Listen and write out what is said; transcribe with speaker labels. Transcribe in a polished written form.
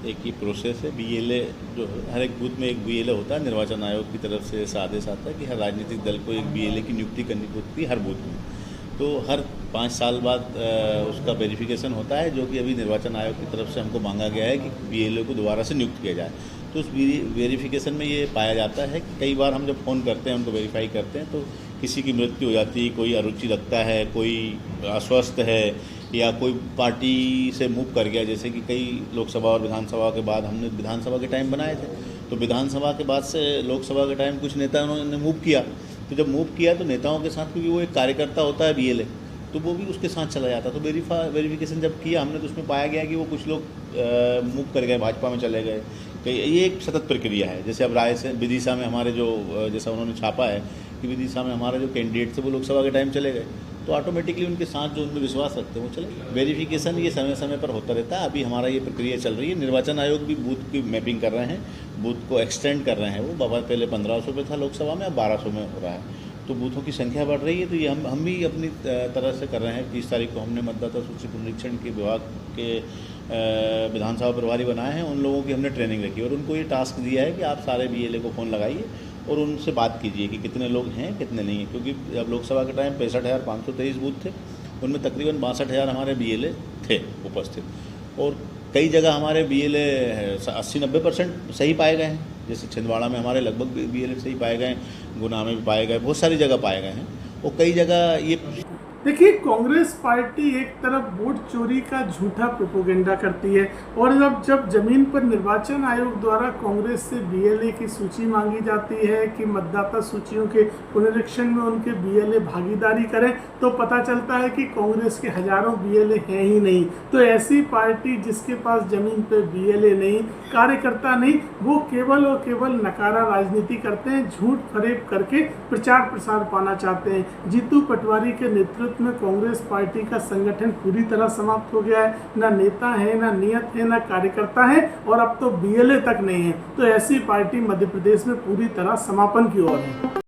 Speaker 1: एक ही प्रोसेस है। बीएलए जो है, हर एक बूथ में एक बीएलए होता है। निर्वाचन आयोग की तरफ से ऐसा आदेश आता है कि हर राजनीतिक दल को एक बीएलए की नियुक्ति करनी होती है हर बूथ में। तो हर 5 साल बाद उसका वेरिफिकेशन होता है, जो कि अभी निर्वाचन आयोग की तरफ से हमको मांगा गया है कि बीएलए को दोबारा से नियुक्त किया जाए। तो उस वेरिफिकेशन में ये पाया जाता है कि कई बार हम जब फ़ोन करते हैं, उनको वेरीफाई करते हैं, तो किसी की मृत्यु हो जाती है, कोई अरुचि रखता है, कोई अस्वस्थ है, या कोई पार्टी से मूव कर गया। जैसे कि कई लोकसभा और विधानसभा के बाद हमने विधानसभा के टाइम बनाए थे, तो विधानसभा के बाद से लोकसभा के टाइम कुछ नेता उन्होंने मूव किया। तो जब मूव किया तो नेताओं के साथ, क्योंकि वो एक कार्यकर्ता होता है बीएलए, तो वो भी उसके साथ चला जाता। तो वेरिफिकेशन जब किया हमने, तो उसमें पाया गया कि वो कुछ लोग मूव कर गए, भाजपा में चले गए। ये एक सतत प्रक्रिया है। जैसे अब विदिशा में हमारे जो, जैसा उन्होंने छापा है कि विदिशा में हमारे जो कैंडिडेट थे वो लोकसभा के टाइम चले गए, तो ऑटोमेटिकली उनके साथ जो उनमें विश्वास रखते हैं वो चले। वेरिफिकेशन ये समय समय पर होता रहता है। अभी हमारा ये प्रक्रिया चल रही है। निर्वाचन आयोग भी बूथ की मैपिंग कर रहे हैं, बूथ को एक्सटेंड कर रहे हैं। वो बाबा पहले 1500 पे था लोकसभा में, अब 1200 में हो रहा है। तो बूथों की संख्या बढ़ रही है। तो ये हम भी अपनी तरह से कर रहे हैं। 30 तारीख को हमने मतदाता सूची पुनरीक्षण के विभाग के विधानसभा प्रभारी बनाए हैं। उन लोगों की हमने ट्रेनिंग रखी और उनको ये टास्क दिया है कि आप सारे बीएलए को फ़ोन लगाइए और उनसे बात कीजिए कि कितने लोग हैं, कितने नहीं हैं। क्योंकि अब लोकसभा के टाइम 65,523 बूथ थे, उनमें तकरीबन 62,000 हमारे बीएलए थे उपस्थित। और कई जगह हमारे बीएलए 80-90% सही पाए गए हैं। जैसे छिंदवाड़ा में हमारे लगभग बीएलए सही पाए गए, गुना में भी पाए गए, बहुत सारी जगह पाए गए हैं। और कई जगह ये
Speaker 2: देखिए, कांग्रेस पार्टी एक तरफ वोट चोरी का झूठा प्रोपोगेंडा करती है, और जब जमीन पर निर्वाचन आयोग द्वारा कांग्रेस से बीएलए की सूची मांगी जाती है कि मतदाता सूचियों के पुनरीक्षण में उनके बीएलए भागीदारी करें, तो पता चलता है कि कांग्रेस के हजारों बीएलए हैं ही नहीं। तो ऐसी पार्टी जिसके पास जमीन पर बीएलए नहीं, कार्यकर्ता नहीं, वो केवल और केवल नकारा राजनीति करते हैं, झूठ फरेब करके प्रचार प्रसार पाना चाहते हैं। जीतू पटवारी के नेतृत्व में कांग्रेस पार्टी का संगठन पूरी तरह समाप्त हो गया है। ना नेता है, ना नियत है, ना कार्यकर्ता है, और अब तो बीएलए तक नहीं है। तो ऐसी पार्टी मध्य प्रदेश में पूरी तरह समापन की ओर है।